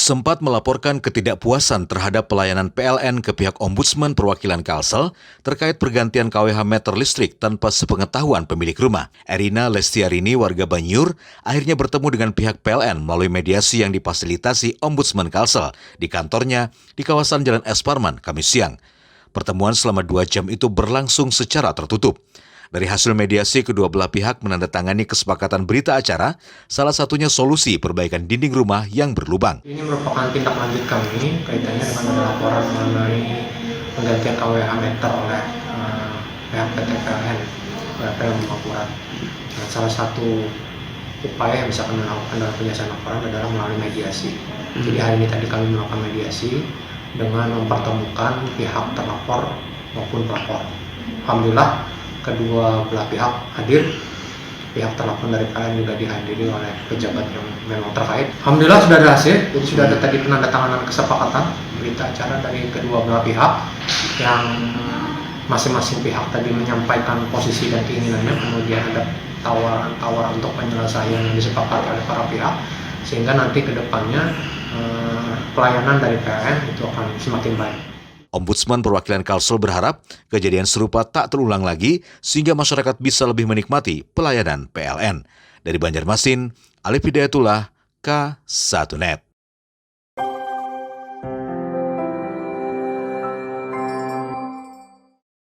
sempat melaporkan ketidakpuasan terhadap pelayanan PLN ke pihak Ombudsman Perwakilan Kalsel terkait pergantian KWH meter listrik tanpa sepengetahuan pemilik rumah. Erina Lestiarini, warga Banjur, akhirnya bertemu dengan pihak PLN melalui mediasi yang difasilitasi Ombudsman Kalsel di kantornya di kawasan Jalan Es Parman, Kamis siang. Pertemuan selama 2 jam itu berlangsung secara tertutup. Dari hasil mediasi, kedua belah pihak menandatangani kesepakatan berita acara, salah satunya solusi perbaikan dinding rumah yang berlubang. Ini merupakan tindak lanjut kami kaitannya dengan ada laporan mengenai penggantian KWH meter oleh pihak PT PLN, PLN Mapura. Nah, salah satu upaya yang bisa kami lakukan dalam penyelesaian laporan adalah melalui mediasi. Jadi hari ini tadi kami melakukan mediasi dengan mempertemukan pihak terlapor maupun pelapor. Alhamdulillah, kedua belah pihak hadir. Pihak terlapor dari PLN juga dihadiri oleh pejabat yang memang terkait. Alhamdulillah sudah ada hasil, jadi sudah ada tadi penandatanganan kesepakatan berita acara dari kedua belah pihak yang masing-masing pihak tadi menyampaikan posisi dan keinginannya, kemudian ada tawaran-tawaran untuk penyelesaian yang disepakati oleh para pihak, sehingga nanti ke depannya pelayanan dari PLN itu akan semakin baik. Ombudsman Perwakilan Kalsel berharap kejadian serupa tak terulang lagi sehingga masyarakat bisa lebih menikmati pelayanan PLN. Dari Banjarmasin, Alif Hidayatullah, K1net.